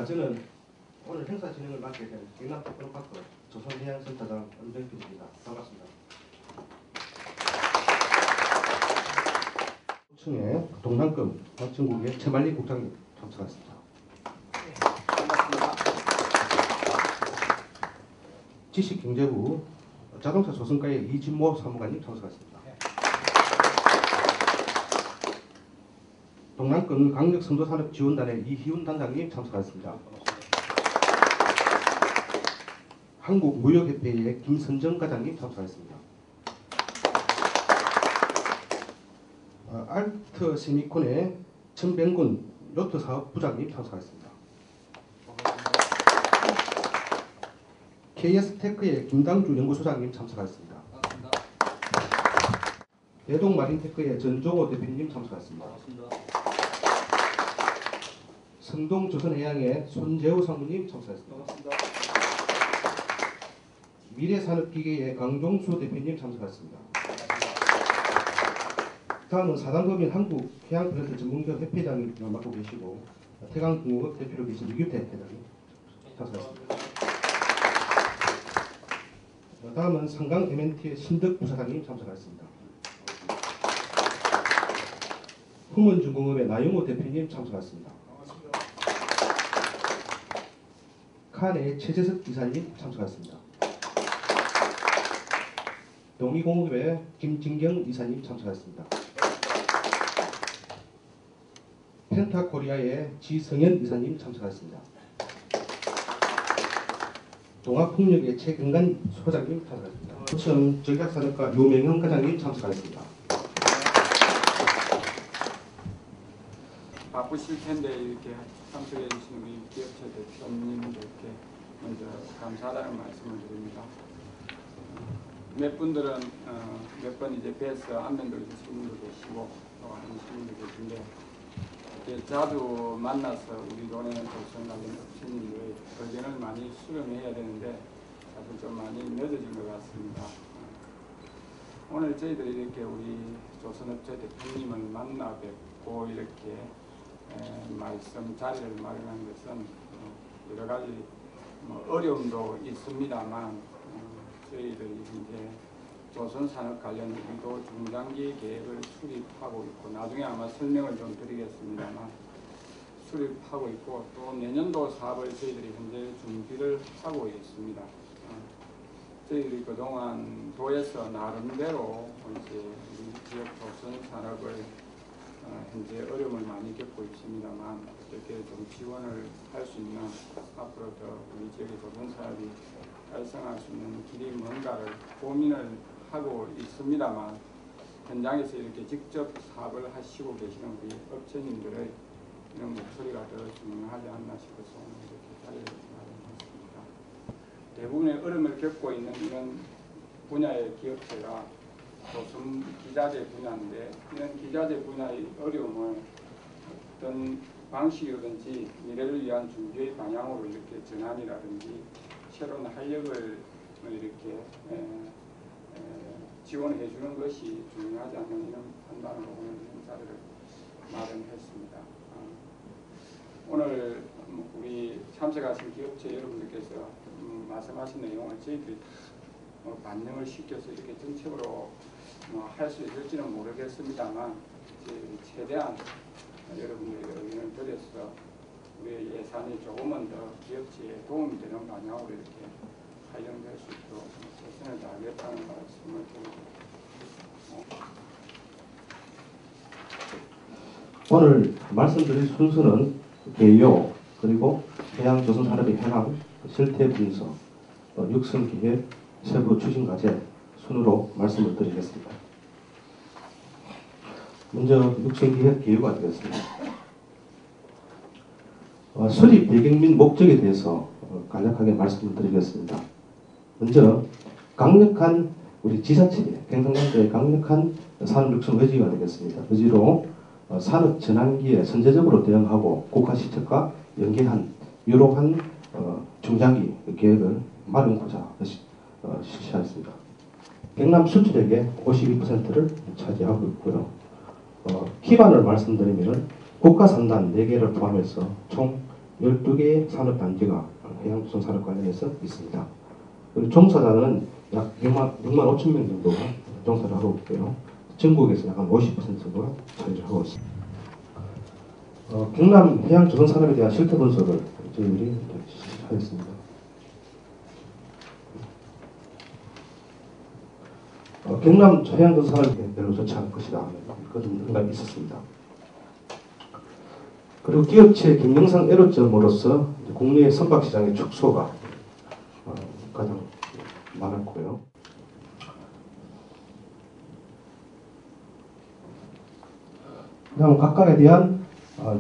저는 오늘 행사 진행을 맡게 된 경남 테크노파크 조선해양센터장 은병필입니다. 반갑습니다. 5층에 동남금 박진국의 최만리 국장님 참석하셨습니다. 반갑습니다. 지식경제부 자동차 조선과의 이진모 사무관님 참석하셨습니다. 동남권 강력성도산업지원단의 이희훈 단장님 참석하셨습니다. 한국무역협회의 김선정 과장님 참석하셨습니다. 알트 세미콘의 천병군 요트사업부장님 참석하셨습니다. KS테크의 김당주 연구소장님 참석하셨습니다. 대동마린테크의 전종호 대표님 참석하셨습니다. 성동조선해양의 손재호 상무님 참석하셨습니다. 미래산업기계의 강종수 대표님 참석하셨습니다. 다음은 사단법인 한국해양플랜트 전문기업 협회장을 맡고 계시고 태강공업 대표로 계신 유규태 회장님 참석하셨습니다. 다음은 상강 MNT의 신덕 부사장님 참석하셨습니다. 흥원중공업의 나영호 대표님 참석하셨습니다. 칸의 최재석 이사님 참석하셨습니다. 동의공업의 김진경 이사님 참석하셨습니다. 펜타코리아의 지성현 이사님 참석하셨습니다. 동학폭력의 최경관 소장님 참석하셨습니다. 호청 전략산업과 유명형 과장님 참석하셨습니다. 바쁘실 텐데 이렇게 참석해 주시는 우리 기업체 대표님들께 먼저 감사하다는 말씀을 드립니다. 몇 분들은 몇 번 이제 뵈서 안면 돌리신 분도 계시고 또 하신 분도 계신데 자주 만나서 우리 동네 조선 관련 업체님들의 의견을 많이 수렴해야 되는데 사실 좀 많이 늦어진 것 같습니다. 오늘 저희들이 이렇게 우리 조선업체 대표님을 만나 뵙고 이렇게 말씀 자리를 마련한 것은 여러 가지 어려움도 있습니다만 저희들이 이제 조선산업 관련 우리도 중장기 계획을 수립하고 있고 나중에 아마 설명을 좀 드리겠습니다만 수립하고 있고 또 내년도 사업을 저희들이 현재 준비를 하고 있습니다. 저희들이 그동안 도에서 나름대로 이제 우리 지역 조선산업을 현재 어려움을 많이 겪고 있습니다만 어떻게 좀 지원을 할 수 있는 앞으로 더 우리 지역의 조선산업이 달성할 수 있는 길이 뭔가를 고민을 하고 있습니다만 현장에서 이렇게 직접 사업을 하시고 계시는 우리 업체님들의 이런 목소리가 더 중요하지 않나 싶어서 오늘 이렇게 자리를 마련했습니다. 대부분의 어려움을 겪고 있는 이런 분야의 기업체가 조선 기자재 분야인데 이런 기자재 분야의 어려움을 어떤 방식이라든지 미래를 위한 준비의 방향으로 이렇게 전환이라든지 새로운 활력을 이렇게 지원해 주는 것이 중요하지 않나 이런 판단으로 오늘 이런 자리를 마련했습니다. 오늘 우리 참석하신 기업체 여러분들께서 말씀하신 내용을 저희들이 반영을 시켜서 이렇게 정책으로 할 수 있을지는 모르겠습니다만 최대한 여러분들의 의견을 드려서 우리의 예산이 조금은 더 기업체에 도움이 되는 방향으로 이렇게 활용될 수 있도록 최선을 다하겠다는 말씀을 드립니다. 오늘 말씀드릴 순서는 개요 그리고 해양조선산업의 현황, 실태 분석, 육성기획, 세부 추진과제 순으로 말씀을 드리겠습니다. 먼저 육성기획 개요가 되겠습니다. 수립 배경 및 목적에 대해서 간략하게 말씀을 드리겠습니다. 먼저 강력한 우리 지자체의 경상남도의 강력한 산업 육성 의지가 되겠습니다. 의지로 산업 전환기에 선제적으로 대응하고 국가 시책과 연계한 유로한 중장기 계획을 마련하고자 실시하였습니다. 경남 수출액의 52%를 차지하고 있고요. 기반을 말씀드리면 국가 산단 4개를 포함해서 총 12개의 산업단지가 해양조선산업 관련해서 있습니다. 그리고 종사자는 약 6만 5천 명 정도가 종사를 하고 있고요. 전국에서 약 50% 정도가 처리를 하고 있습니다. 경남 해양조선산업에 대한 실태 분석을 저희들이 하겠습니다. 경남 해양조선산업이 별로 좋지 않을 것이다. 그런 생각이 있었습니다. 그리고 기업체 경영상 애로점으로서 국내 선박시장의 축소가 가장 많았고요. 다음 각각에 대한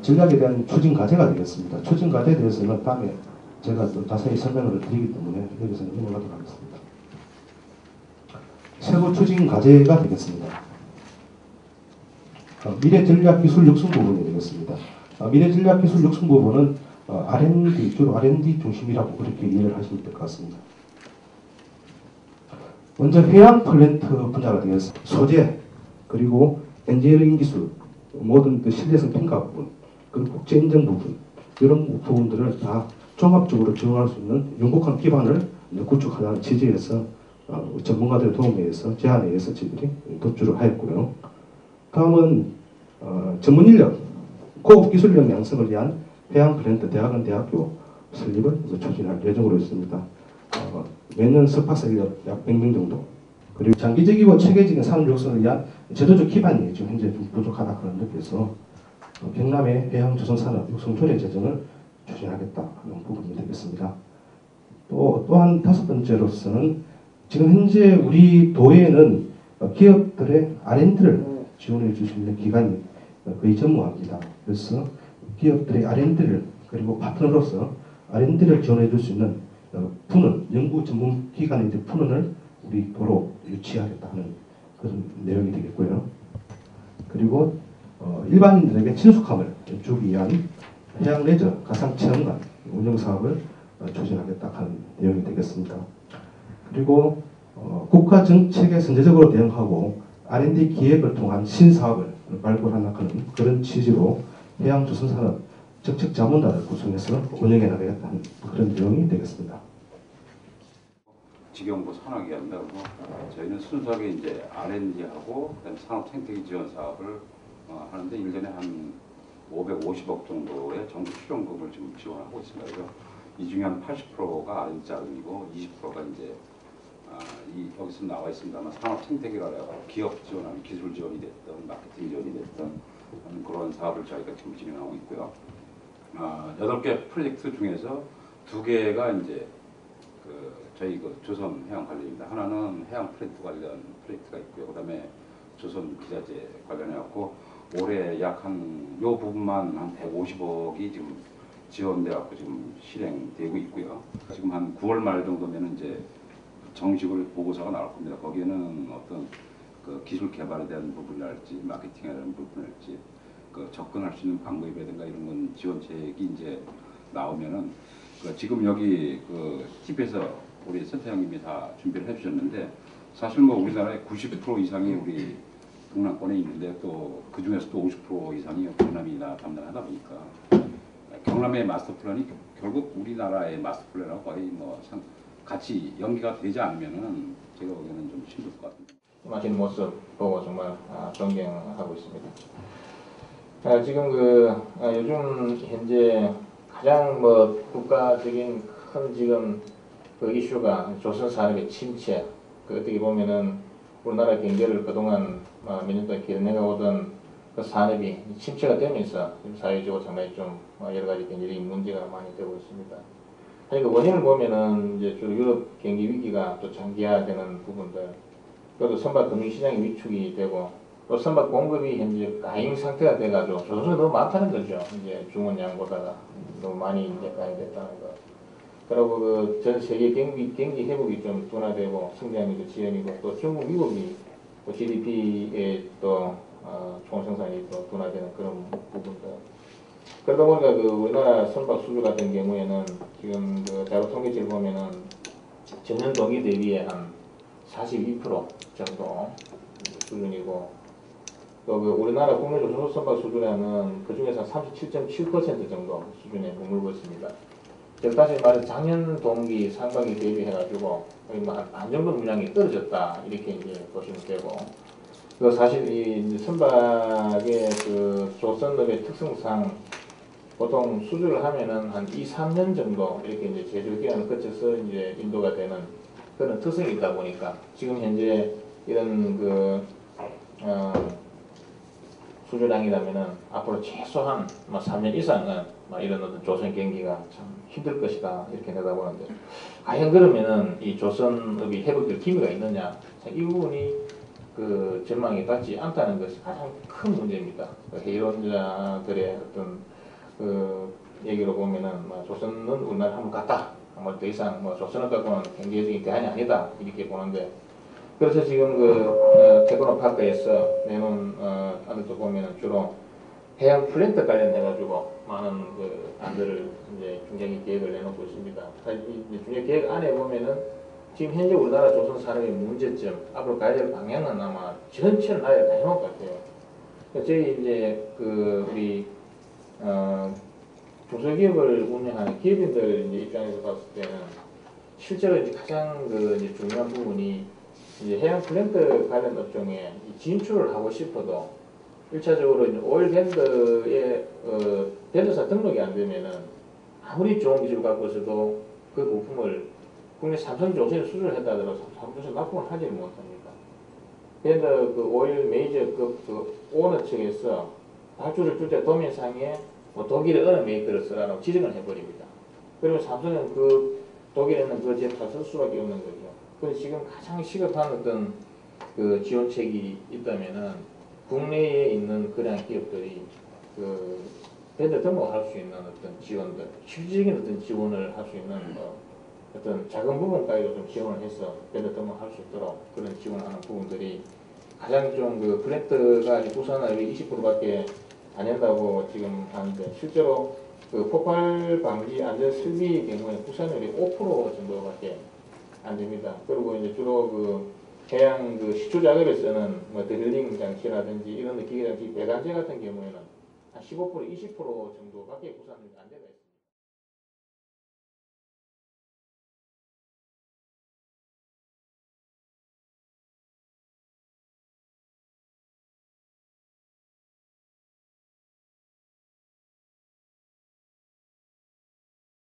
전략에 대한 추진 과제가 되겠습니다. 추진 과제에 대해서는 다음에 제가 또 자세히 설명을 드리기 때문에 여기서는 넘어가도록 하겠습니다. 세부 추진 과제가 되겠습니다. 미래 전략 기술 육성 부분이 되겠습니다. 미래 전략 기술 육성 부분은 R&D, 주로 R&D 중심이라고 그렇게 이해를 하시면 될 것 같습니다. 먼저 해양 플랜트 분야가 되겠습니다. 소재, 그리고 엔지니어링 기술, 모든 그 신뢰성 평가 부분, 그리고 국제 인증 부분, 이런 부분들을 다 종합적으로 지원할 수 있는 영국한 기반을 구축하자는 취지에서 전문가들의 도움에 의해서 제안에 의해서 저희들이 도출을 하였고요. 다음은 전문 인력, 고급 기술력 양성을 위한 해양 플랜트 대학원 대학교 설립을 추진할 예정으로 있습니다. 매년 석박사 인력 약 100명 정도. 그리고 장기적이고 체계적인 산업 육성을 위한 제도적 기반이 지금 현재 좀 부족하다 그런 느껴서 경남의 해양조선산업 육성 조례 제정을 추진하겠다 하는 부분이 되겠습니다. 또한 다섯 번째로서는 지금 현재 우리 도에는 기업들의 R&D를 지원해 줄 수 있는 기관이 거의 전무합니다. 그래서 기업들의 R&D를 그리고 파트너로서 R&D를 지원해 줄 수 있는 fun은 연구 전문 기관의 fun을 우리 도로 유치하겠다 하는 그런 내용이 되겠고요. 그리고 일반인들에게 친숙함을 주기 위한 해양 레저 가상 체험관 운영 사업을 추진하겠다 하는 내용이 되겠습니다. 그리고 국가 정책에 선제적으로 대응하고 R&D 기획을 통한 신사업을 발굴하는 그런 취지로 해양조선산업 적극자문단을 구성해서 운영해 나가겠다는 그런 내용이 되겠습니다. 직영부 산학이 한다고 저희는 순수하게 이제 R&D하고 산업 생태계 지원 사업을 하는데 1년에 한 550억 정도의 정부 출연금을 지금 지원하고 있습니다. 그래서 이 중에 한 80%가 R&D 자금이고 20%가 이제 여기서 나와 있습니다만 산업 생태계가 기업 지원하는 기술 지원이 됐든 마케팅 지원이 됐든 그런 사업을 저희가 지금 진행하고 있고요. 8개 프로젝트 중에서 2개가 이제 저희 조선 해양 관련입니다. 하나는 해양 플랜트 관련 프로젝트가 있고요. 그다음에 조선 기자재 관련해갖고 올해 약 요 부분만 한 150억이 지금 지원돼갖고 지금 실행되고 있고요. 지금 한 9월 말 정도면 이제 정식으로 보고서가 나올 겁니다. 거기에는 어떤 기술 개발에 대한 부분이랄지 마케팅에 대한 부분이랄지 접근할 수 있는 방법이라든가 이런 건 지원책이 이제 나오면은 지금 여기 TV에서 우리 센터 형님이 다 준비를 해주셨는데 사실 뭐 우리나라의 90% 이상이 우리 동남권에 있는데 또 그 중에서도 50% 이상이 경남이 담당하다 보니까 경남의 마스터 플랜이 결국 우리나라의 마스터 플랜하고 거의 뭐 같이 연계가 되지 않으면은 제가 보기에는 좀 힘들 것 같습니다. 하시는 모습 보고 정말 존경하고 있습니다. 지금 요즘 현재 가장 국가적인 큰 지금 이슈가 조선 산업의 침체. 어떻게 보면은 우리나라 경제를 그동안 몇 년 동안 견뎌내오던 그 산업이 침체가 되면서 사회적으로 상당히 좀 여러 가지 경제적인 문제가 많이 되고 있습니다. 그러니까 원인을 보면은 이제 주로 유럽 경기 위기가 또 장기화되는 부분들, 그리고 선박 금융시장이 위축이 되고 또 선박 공급이 현재 가잉 상태가 돼가지고 조선소가 너무 많다는 거죠. 이제 중원 양보다가 너무 많이 이제 가잉됐다는 거. 그리고 전 세계 경기 회복이 좀 둔화되고 성장이 지연이고 또 중국 미국이 GDP의 또 총생산이 또 둔화되는 그런 부분들. 그러다 보니까 우리나라 선박 수주 같은 경우에는 지금 자료 통계치를 보면은 전년 동기 대비에 한 42% 정도 수준이고 또 그 우리나라 국내 조선소 선박 수준에는 그 중에서 37.7% 정도 수준에 머물고 있습니다. 즉 다시 말해서 작년 동기 상반기 대비해가지고 거의 뭐반 정도 물량이 떨어졌다 이렇게 이제 보시면 되고, 그 사실 이 선박의 그 조선업의 특성상 보통 수주를 하면은 한 2, 3년 정도 이렇게 이제 제조 기간을 거쳐서 이제 인도가 되는 그런 특성이 있다 보니까 지금 현재 이런 수주량이라면은 앞으로 최소한 3년 이상은 이런 어떤 조선 경기가 참 힘들 것이다 이렇게 내다보는데, 과연 그러면은 이 조선업이 회복될 기미가 있느냐, 이 부분이 그 전망이 닿지 않다는 것이 가장 큰 문제입니다. 회의론자들의 어떤 그 얘기로 보면은 조선은 우리나라 한번 갔다, 더 이상 조선업 갖고는 경제적인 대안이 아니다 이렇게 보는데, 그래서 지금 테크노파크에서 내놓은 안들도 보면은 주로 해양 플랜트 관련해가지고 많은 그 안들을 이제 중장기 계획을 내놓고 있습니다. 이 중장기 계획 안에 보면은 지금 현재 우리나라 조선 산업의 문제점, 앞으로 가야 될 방향은 아마 전체를 나열을 다 해놓은 것 같아요. 저희 이제 우리 중소기업을 운영하는 기업인들 이제 입장에서 봤을 때는 실제로 이제 가장 이제 중요한 부분이 이제 해양 플랜트 관련 업종에 진출을 하고 싶어도 1차적으로 이제 오일 밴드에 밴드사 등록이 안 되면은 아무리 좋은 기술을 갖고 있어도 그 부품을 국내 삼성조선에 수주를 했다 하더라도 삼성조선 납품을 하지를 못합니다. 밴드 오일 메이저급 오너 측에서 발주를 줄 때 도면상에 독일의 어느 메이커를 쓰라고 지정을 해버립니다. 그러면 삼성은 독일에는 그 제품을 쓸 수밖에 없는 거죠. 그래서 지금 가장 시급한 어떤 지원책이 있다면은 국내에 있는 그냥 기업들이 밴드 등록할 수 있는 어떤 지원들, 실질적인 어떤 지원을 할 수 있는 어떤 작은 부분까지도 좀 지원을 해서 밴드 등록할 수 있도록 그런 지원하는 부분들이 가장 좀 플랜트가 부산업이 20%밖에 안 된다고 지금 하는데, 실제로 폭발 방지 안전 설비 경우에 부산업이 5% 정도밖에 안 됩니다. 그리고 이제 주로 해양 시추 작업에 쓰는 드릴링 장치라든지 이런 기계 장치, 배관제 같은 경우에는 한 15%, 20% 정도밖에 부산업이 안 되다.